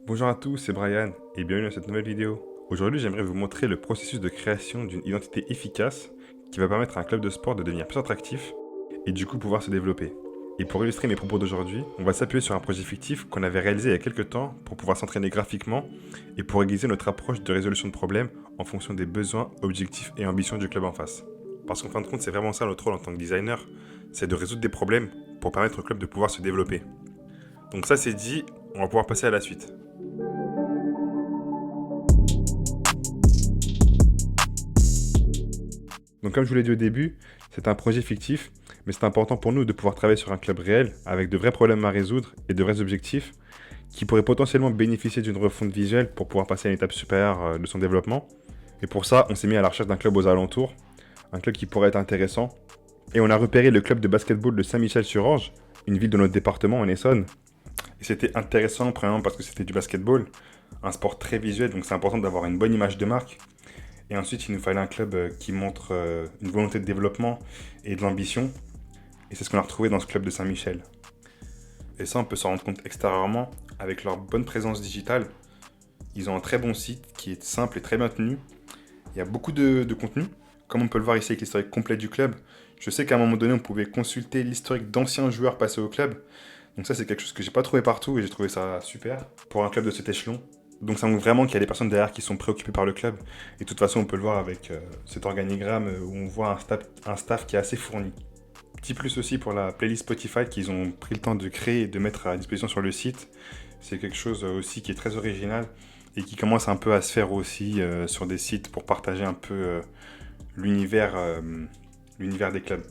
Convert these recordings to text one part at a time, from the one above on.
Bonjour à tous, c'est Brian et bienvenue dans cette nouvelle vidéo. Aujourd'hui, j'aimerais vous montrer le processus de création d'une identité efficace qui va permettre à un club de sport de devenir plus attractif et du coup pouvoir se développer. Et pour illustrer mes propos d'aujourd'hui, on va s'appuyer sur un projet fictif qu'on avait réalisé il y a quelques temps pour pouvoir s'entraîner graphiquement et pour aiguiser notre approche de résolution de problèmes en fonction des besoins, objectifs et ambitions du club en face. Parce qu'en fin de compte, c'est vraiment ça notre rôle en tant que designer, c'est de résoudre des problèmes pour permettre au club de pouvoir se développer. Donc ça c'est dit, on va pouvoir passer à la suite. Donc comme je vous l'ai dit au début, c'est un projet fictif, mais c'est important pour nous de pouvoir travailler sur un club réel, avec de vrais problèmes à résoudre et de vrais objectifs, qui pourraient potentiellement bénéficier d'une refonte visuelle pour pouvoir passer à une étape supérieure de son développement. Et pour ça, on s'est mis à la recherche d'un club aux alentours, un club qui pourrait être intéressant. Et on a repéré le club de basketball de Saint-Michel-sur-Orge, une ville de notre département en Essonne. Et c'était intéressant, premièrement parce que c'était du basketball, un sport très visuel, donc c'est important d'avoir une bonne image de marque. Et ensuite, il nous fallait un club qui montre une volonté de développement et de l'ambition. Et c'est ce qu'on a retrouvé dans ce club de Saint-Michel. Et ça, on peut s'en rendre compte extérieurement avec leur bonne présence digitale. Ils ont un très bon site qui est simple et très bien tenu. Il y a beaucoup de contenu, comme on peut le voir ici avec l'historique complet du club. Je sais qu'à un moment donné, on pouvait consulter l'historique d'anciens joueurs passés au club. Donc ça, c'est quelque chose que j'ai pas trouvé partout et j'ai trouvé ça super pour un club de cet échelon. Donc ça montre vraiment qu'il y a des personnes derrière qui sont préoccupées par le club. Et de toute façon, on peut le voir avec cet organigramme où on voit un staff qui est assez fourni. Petit plus aussi pour la playlist Spotify qu'ils ont pris le temps de créer et de mettre à disposition sur le site. C'est quelque chose aussi qui est très original et qui commence un peu à se faire aussi sur des sites pour partager un peu l'univers des clubs.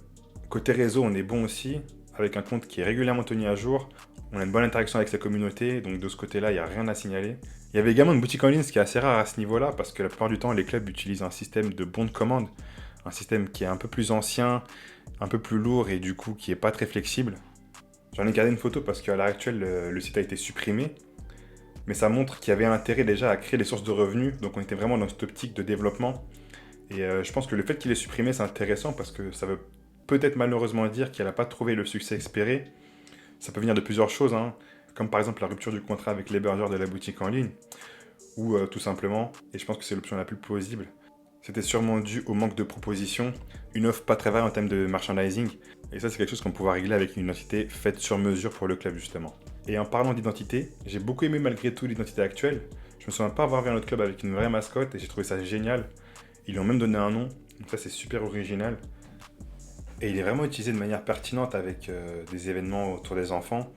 Côté réseau, on est bon aussi, avec un compte qui est régulièrement tenu à jour. On a une bonne interaction avec sa communauté, donc de ce côté-là, il n'y a rien à signaler. Il y avait également une boutique en ligne, ce qui est assez rare à ce niveau-là, parce que la plupart du temps, les clubs utilisent un système de bons de commande, un système qui est un peu plus ancien, un peu plus lourd et du coup qui est pas très flexible. J'en ai gardé une photo parce qu'à l'heure actuelle, le site a été supprimé, mais ça montre qu'il y avait un intérêt déjà à créer des sources de revenus, donc on était vraiment dans cette optique de développement. Et je pense que le fait qu'il ait supprimé, c'est intéressant parce que ça veut peut-être malheureusement dire qu'elle n'a pas trouvé le succès espéré. Ça peut venir de plusieurs choses, hein, comme par exemple la rupture du contrat avec l'hébergeur de la boutique en ligne, ou tout simplement, et je pense que c'est l'option la plus plausible, c'était sûrement dû au manque de propositions, une offre pas très variée en termes de merchandising, et ça c'est quelque chose qu'on pouvait régler avec une identité faite sur mesure pour le club justement. Et en parlant d'identité, j'ai beaucoup aimé malgré tout l'identité actuelle. Je me souviens pas avoir vu un autre club avec une vraie mascotte et j'ai trouvé ça génial. Ils lui ont même donné un nom, donc ça c'est super original. Et il est vraiment utilisé de manière pertinente avec des événements autour des enfants,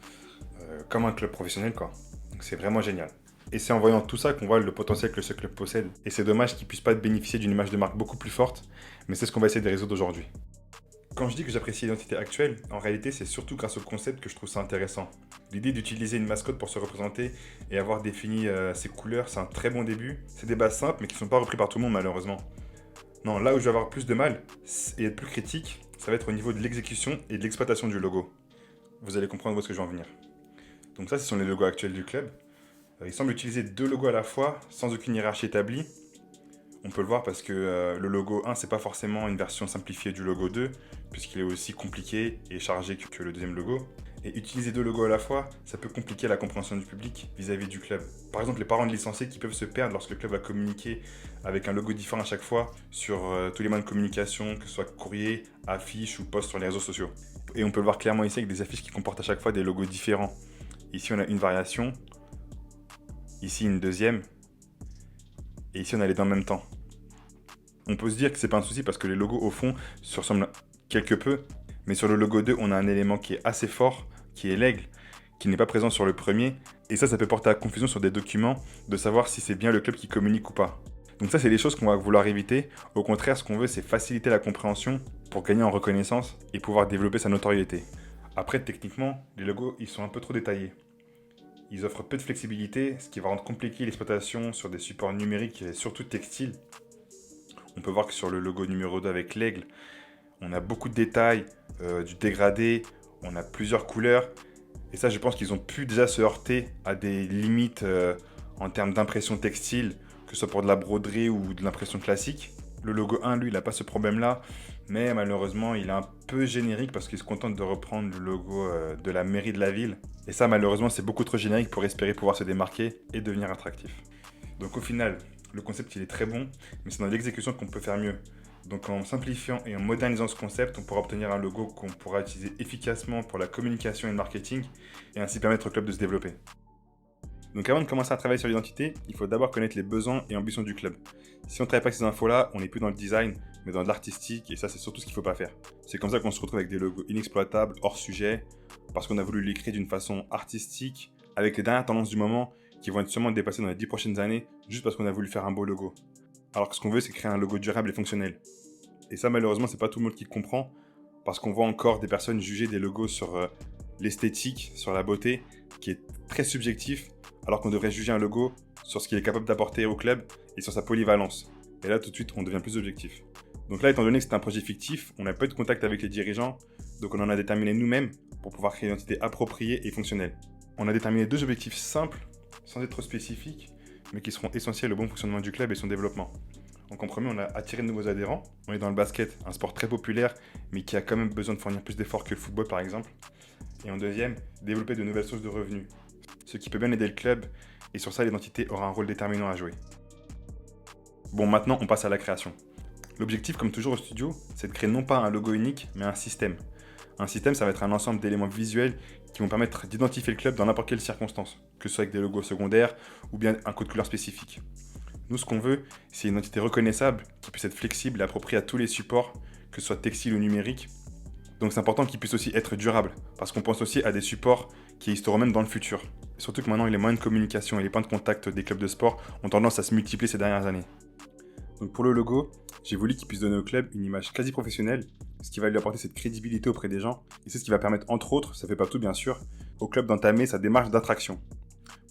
comme un club professionnel quoi. Donc c'est vraiment génial. Et c'est en voyant tout ça qu'on voit le potentiel que ce club possède. Et c'est dommage qu'il puisse pas bénéficier d'une image de marque beaucoup plus forte, mais c'est ce qu'on va essayer de résoudre aujourd'hui. Quand je dis que j'apprécie l'identité actuelle, en réalité c'est surtout grâce au concept que je trouve ça intéressant. L'idée d'utiliser une mascotte pour se représenter et avoir défini ses couleurs, c'est un très bon début. C'est des bases simples mais qui ne sont pas repris par tout le monde malheureusement. Non, là où je vais avoir plus de mal et être plus critique, ça va être au niveau de l'exécution et de l'exploitation du logo. Vous allez comprendre où est-ce que je vais en venir. Donc ça, ce sont les logos actuels du club. Il semble utiliser deux logos à la fois, sans aucune hiérarchie établie. On peut le voir parce que le logo 1, c'est pas forcément une version simplifiée du logo 2, puisqu'il est aussi compliqué et chargé que le deuxième logo. Et utiliser deux logos à la fois, ça peut compliquer la compréhension du public vis-à-vis du club. Par exemple, les parents de licenciés qui peuvent se perdre lorsque le club va communiquer avec un logo différent à chaque fois sur tous les moyens de communication, que ce soit courrier, affiches ou posts sur les réseaux sociaux. Et on peut le voir clairement ici avec des affiches qui comportent à chaque fois des logos différents. Ici, on a une variation, ici une deuxième, et ici, on a les deux en même temps. On peut se dire que c'est pas un souci parce que les logos au fond se ressemblent quelque peu, mais sur le logo 2, on a un élément qui est assez fort, qui est l'aigle, qui n'est pas présent sur le premier, et ça peut porter à confusion sur des documents de savoir si c'est bien le club qui communique ou pas. Donc ça, c'est des choses qu'on va vouloir éviter. Au contraire, ce qu'on veut, c'est faciliter la compréhension pour gagner en reconnaissance et pouvoir développer sa notoriété. Après, techniquement, les logos, ils sont un peu trop détaillés. Ils offrent peu de flexibilité, ce qui va rendre compliqué l'exploitation sur des supports numériques et surtout textiles. On peut voir que sur le logo numéro 2 avec l'aigle, on a beaucoup de détails, du dégradé, on a plusieurs couleurs. Et ça, je pense qu'ils ont pu déjà se heurter à des limites en termes d'impression textile, que ce soit pour de la broderie ou de l'impression classique. Le logo 1, lui, il n'a pas ce problème-là, mais malheureusement, il est un peu générique parce qu'il se contente de reprendre le logo de la mairie de la ville. Et ça, malheureusement, c'est beaucoup trop générique pour espérer pouvoir se démarquer et devenir attractif. Donc au final, le concept, il est très bon, mais c'est dans l'exécution qu'on peut faire mieux. Donc en simplifiant et en modernisant ce concept, on pourra obtenir un logo qu'on pourra utiliser efficacement pour la communication et le marketing, et ainsi permettre au club de se développer. Donc avant de commencer à travailler sur l'identité, il faut d'abord connaître les besoins et ambitions du club. Si on ne travaille pas avec ces infos-là, on n'est plus dans le design, mais dans de l'artistique, et ça c'est surtout ce qu'il ne faut pas faire. C'est comme ça qu'on se retrouve avec des logos inexploitables, hors sujet, parce qu'on a voulu les créer d'une façon artistique, avec les dernières tendances du moment, qui vont être sûrement dépassées dans les 10 prochaines années, juste parce qu'on a voulu faire un beau logo. Alors que ce qu'on veut, c'est créer un logo durable et fonctionnel. Et ça, malheureusement, c'est pas tout le monde qui comprend, parce qu'on voit encore des personnes juger des logos sur l'esthétique, sur la beauté, qui est très subjectif, alors qu'on devrait juger un logo sur ce qu'il est capable d'apporter au club et sur sa polyvalence. Et là, tout de suite, on devient plus objectif. Donc là, étant donné que c'est un projet fictif, on n'a pas eu de contact avec les dirigeants, donc on en a déterminé nous-mêmes pour pouvoir créer une identité appropriée et fonctionnelle. On a déterminé 2 objectifs simples, sans être trop spécifiques, mais qui seront essentiels au bon fonctionnement du club et son développement. Donc en premier, on a attiré de nouveaux adhérents. On est dans le basket, un sport très populaire, mais qui a quand même besoin de fournir plus d'efforts que le football par exemple. Et en deuxième, développer de nouvelles sources de revenus, ce qui peut bien aider le club, et sur ça, l'identité aura un rôle déterminant à jouer. Bon, maintenant, on passe à la création. L'objectif, comme toujours au studio, c'est de créer non pas un logo unique, mais un système. Un système, ça va être un ensemble d'éléments visuels qui vont permettre d'identifier le club dans n'importe quelle circonstance, que ce soit avec des logos secondaires ou bien un code couleur spécifique. Nous, ce qu'on veut, c'est une identité reconnaissable qui puisse être flexible et appropriée à tous les supports, que ce soit textile ou numérique. Donc c'est important qu'il puisse aussi être durable, parce qu'on pense aussi à des supports qui existeront même dans le futur. Surtout que maintenant, les moyens de communication et les points de contact des clubs de sport ont tendance à se multiplier ces dernières années. Donc pour le logo, j'ai voulu qu'il puisse donner au club une image quasi professionnelle, ce qui va lui apporter cette crédibilité auprès des gens, et c'est ce qui va permettre, entre autres, ça fait pas tout bien sûr, au club d'entamer sa démarche d'attraction.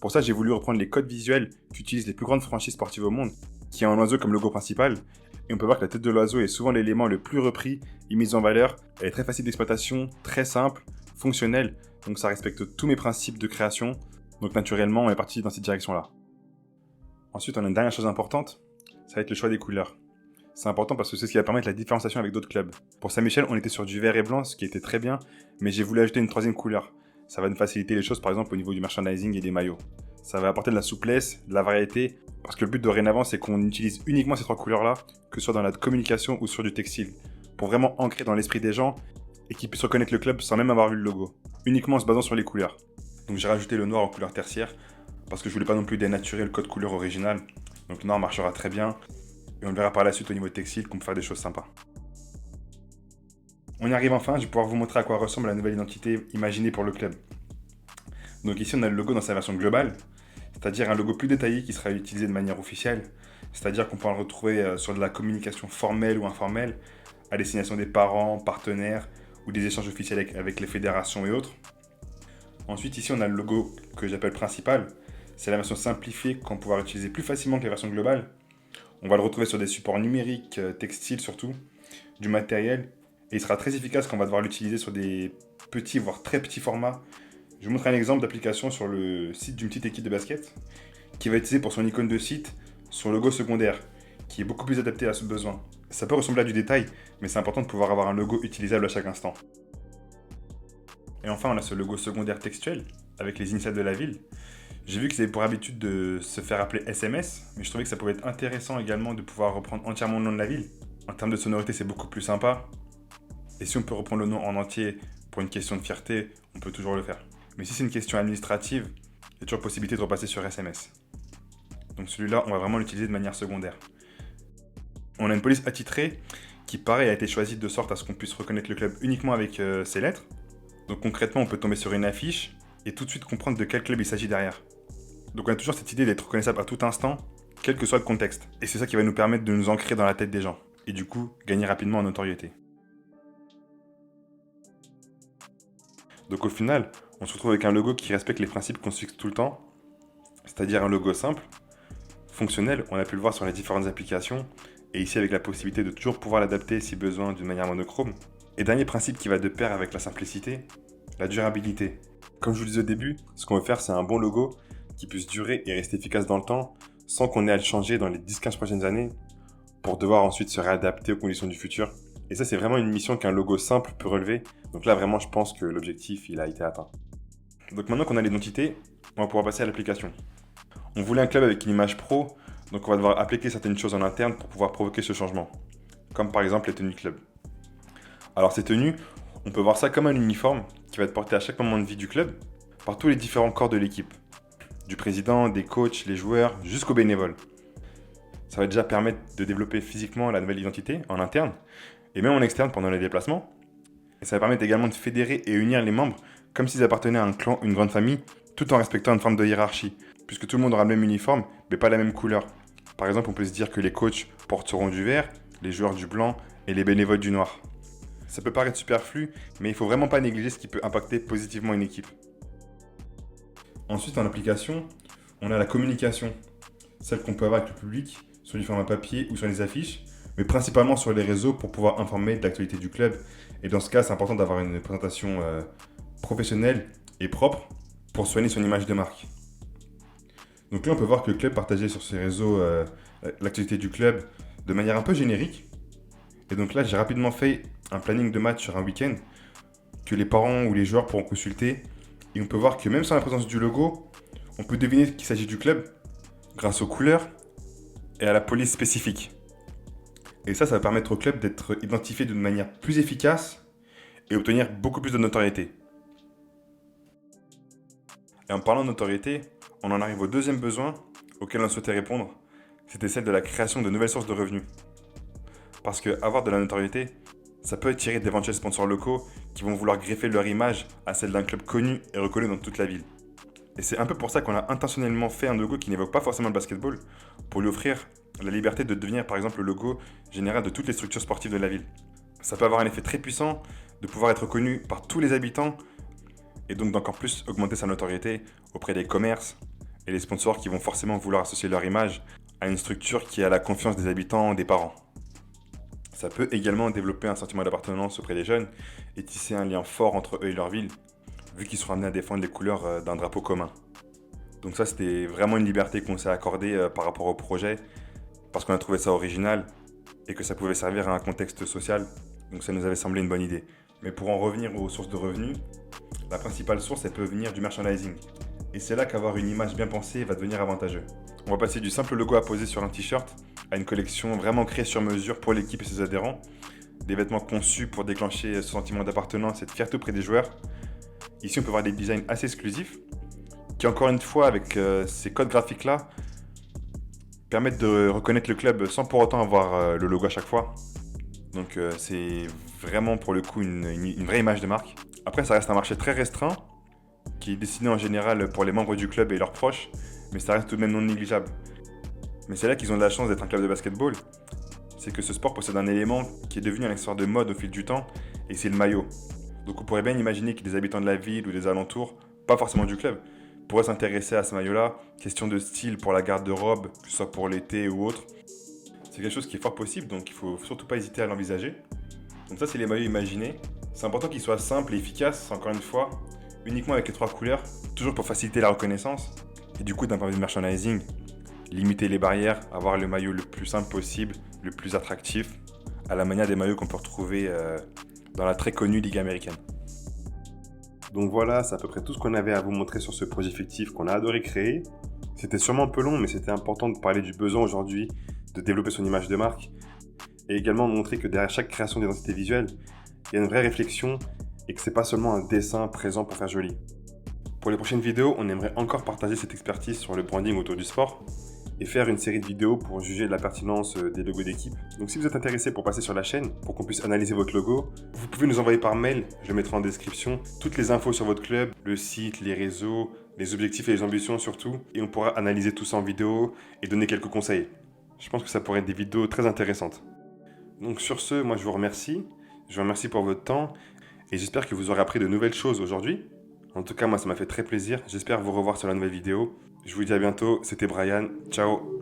Pour ça, j'ai voulu reprendre les codes visuels qu'utilisent les plus grandes franchises sportives au monde, qui a un oiseau comme logo principal, et on peut voir que la tête de l'oiseau est souvent l'élément le plus repris et mis en valeur. Elle est très facile d'exploitation, très simple, fonctionnelle, donc ça respecte tous mes principes de création, donc naturellement on est parti dans cette direction-là. Ensuite, on a une dernière chose importante, ça va être le choix des couleurs. C'est important parce que c'est ce qui va permettre la différenciation avec d'autres clubs. Pour Saint-Michel, on était sur du vert et blanc, ce qui était très bien, mais j'ai voulu ajouter une troisième couleur. Ça va nous faciliter les choses, par exemple, au niveau du merchandising et des maillots. Ça va apporter de la souplesse, de la variété, parce que le but dorénavant, c'est qu'on utilise uniquement ces 3 couleurs-là, que ce soit dans la communication ou sur du textile, pour vraiment ancrer dans l'esprit des gens et qu'ils puissent reconnaître le club sans même avoir vu le logo, uniquement en se basant sur les couleurs. Donc j'ai rajouté le noir en couleur tertiaire, parce que je voulais pas non plus dénaturer le code couleur original. Donc le noir marchera très bien, et on verra par la suite au niveau textile qu'on peut faire des choses sympas. On y arrive enfin, je vais pouvoir vous montrer à quoi ressemble la nouvelle identité imaginée pour le club. Donc ici on a le logo dans sa version globale, c'est-à-dire un logo plus détaillé qui sera utilisé de manière officielle, c'est-à-dire qu'on pourra le retrouver sur de la communication formelle ou informelle, à destination des parents, partenaires ou des échanges officiels avec les fédérations et autres. Ensuite ici on a le logo que j'appelle principal, c'est la version simplifiée qu'on pourra utiliser plus facilement que la version globale. On va le retrouver sur des supports numériques, textiles surtout, du matériel, et il sera très efficace quand on va devoir l'utiliser sur des petits voire très petits formats. Je vous montre un exemple d'application sur le site d'une petite équipe de basket qui va utiliser pour son icône de site son logo secondaire qui est beaucoup plus adapté à ce besoin. Ça peut ressembler à du détail, mais c'est important de pouvoir avoir un logo utilisable à chaque instant. Et enfin, on a ce logo secondaire textuel avec les initiales de la ville. J'ai vu qu'ils avaient pour habitude de se faire appeler SMS, mais je trouvais que ça pouvait être intéressant également de pouvoir reprendre entièrement le nom de la ville. En termes de sonorité, c'est beaucoup plus sympa. Et si on peut reprendre le nom en entier pour une question de fierté, on peut toujours le faire. Mais si c'est une question administrative, il y a toujours possibilité de repasser sur SMS. Donc celui-là, on va vraiment l'utiliser de manière secondaire. On a une police attitrée qui, pareil, a été choisie de sorte à ce qu'on puisse reconnaître le club uniquement avec ses lettres. Donc concrètement, on peut tomber sur une affiche et tout de suite comprendre de quel club il s'agit derrière. Donc on a toujours cette idée d'être reconnaissable à tout instant, quel que soit le contexte. Et c'est ça qui va nous permettre de nous ancrer dans la tête des gens. Et du coup, gagner rapidement en notoriété. Donc au final, on se retrouve avec un logo qui respecte les principes qu'on se fixe tout le temps, c'est-à-dire un logo simple, fonctionnel, on a pu le voir sur les différentes applications, et ici avec la possibilité de toujours pouvoir l'adapter si besoin d'une manière monochrome. Et dernier principe qui va de pair avec la simplicité, la durabilité. Comme je vous le disais au début, ce qu'on veut faire c'est un bon logo qui puisse durer et rester efficace dans le temps, sans qu'on ait à le changer dans les 10-15 prochaines années. pour devoir ensuite se réadapter aux conditions du futur. Et ça, c'est vraiment une mission qu'un logo simple peut relever. Donc là, vraiment, je pense que l'objectif, il a été atteint. Donc maintenant qu'on a l'identité, on va pouvoir passer à l'application. On voulait un club avec une image pro, donc on va devoir appliquer certaines choses en interne pour pouvoir provoquer ce changement. Comme par exemple les tenues de club. Alors ces tenues, on peut voir ça comme un uniforme qui va être porté à chaque moment de vie du club par tous les différents corps de l'équipe. Du président, des coachs, les joueurs, jusqu'aux bénévoles. Ça va déjà permettre de développer physiquement la nouvelle identité en interne et même en externe pendant les déplacements. Et ça va permettre également de fédérer et unir les membres comme s'ils appartenaient à un clan, une grande famille, tout en respectant une forme de hiérarchie, puisque tout le monde aura le même uniforme, mais pas la même couleur. Par exemple, on peut se dire que les coachs porteront du vert, les joueurs du blanc et les bénévoles du noir. Ça peut paraître superflu, mais il ne faut vraiment pas négliger ce qui peut impacter positivement une équipe. Ensuite, en application, on a la communication, celle qu'on peut avoir avec le public, sur du format papier ou sur les affiches, mais principalement sur les réseaux pour pouvoir informer de l'actualité du club. Et dans ce cas, c'est important d'avoir une présentation professionnelle et propre pour soigner son image de marque. Donc là, on peut voir que le club partageait sur ses réseaux l'actualité du club de manière un peu générique. Et donc là, j'ai rapidement fait un planning de match sur un week-end que les parents ou les joueurs pourront consulter. Et on peut voir que même sans la présence du logo, on peut deviner qu'il s'agit du club grâce aux couleurs et à la police spécifique. Et ça va permettre au club d'être identifié d'une manière plus efficace et obtenir beaucoup plus de notoriété. Et en parlant de notoriété, on en arrive au deuxième besoin auquel on souhaitait répondre, c'était celle de la création de nouvelles sources de revenus. Parce que avoir de la notoriété, ça peut attirer d'éventuels sponsors locaux qui vont vouloir greffer leur image à celle d'un club connu et reconnu dans toute la ville. Et c'est un peu pour ça qu'on a intentionnellement fait un logo qui n'évoque pas forcément le basketball, pour lui offrir la liberté de devenir par exemple le logo général de toutes les structures sportives de la ville. Ça peut avoir un effet très puissant de pouvoir être reconnu par tous les habitants et donc d'encore plus augmenter sa notoriété auprès des commerces et les sponsors qui vont forcément vouloir associer leur image à une structure qui a la confiance des habitants, des parents. Ça peut également développer un sentiment d'appartenance auprès des jeunes et tisser un lien fort entre eux et leur ville, vu qu'ils seront amenés à défendre les couleurs d'un drapeau commun. Donc ça, c'était vraiment une liberté qu'on s'est accordée par rapport au projet, parce qu'on a trouvé ça original et que ça pouvait servir à un contexte social, donc ça nous avait semblé une bonne idée. Mais pour en revenir aux sources de revenus, la principale source, elle peut venir du merchandising. Et c'est là qu'avoir une image bien pensée va devenir avantageux. On va passer du simple logo à poser sur un t-shirt à une collection vraiment créée sur mesure pour l'équipe et ses adhérents, des vêtements conçus pour déclencher ce sentiment d'appartenance et de fierté auprès des joueurs. Ici, on peut voir des designs assez exclusifs qui, encore une fois, avec ces codes graphiques-là, permettent de reconnaître le club sans pour autant avoir le logo à chaque fois. Donc c'est vraiment pour le coup une vraie image de marque. Après, ça reste un marché très restreint qui est destiné en général pour les membres du club et leurs proches, mais ça reste tout de même non négligeable. Mais c'est là qu'ils ont de la chance d'être un club de basketball. C'est que ce sport possède un élément qui est devenu un accessoire de mode au fil du temps, et c'est le maillot. Donc on pourrait bien imaginer que des habitants de la ville ou des alentours, pas forcément du club, pourraient s'intéresser à ce maillot-là. Question de style pour la garde-robe, que ce soit pour l'été ou autre. C'est quelque chose qui est fort possible, donc il ne faut surtout pas hésiter à l'envisager. Donc ça, c'est les maillots imaginés. C'est important qu'ils soient simples et efficaces, encore une fois, uniquement avec les 3 couleurs, toujours pour faciliter la reconnaissance. Et du coup, d'un point de vue de merchandising, limiter les barrières, avoir le maillot le plus simple possible, le plus attractif, à la manière des maillots qu'on peut retrouver dans la très connue Ligue américaine. Donc voilà, c'est à peu près tout ce qu'on avait à vous montrer sur ce projet fictif qu'on a adoré créer. C'était sûrement un peu long, mais c'était important de parler du besoin aujourd'hui de développer son image de marque et également de montrer que derrière chaque création d'identité visuelle, il y a une vraie réflexion et que c'est pas seulement un dessin présent pour faire joli. Pour les prochaines vidéos, on aimerait encore partager cette expertise sur le branding autour du sport et faire une série de vidéos pour juger de la pertinence des logos d'équipe. Donc si vous êtes intéressé pour passer sur la chaîne, pour qu'on puisse analyser votre logo, vous pouvez nous envoyer par mail, je le mettrai en description, toutes les infos sur votre club, le site, les réseaux, les objectifs et les ambitions surtout, et on pourra analyser tout ça en vidéo et donner quelques conseils. Je pense que ça pourrait être des vidéos très intéressantes. Donc sur ce, moi je vous remercie pour votre temps, et j'espère que vous aurez appris de nouvelles choses aujourd'hui. En tout cas, moi ça m'a fait très plaisir, j'espère vous revoir sur la nouvelle vidéo. Je vous dis à bientôt, c'était Brian, ciao.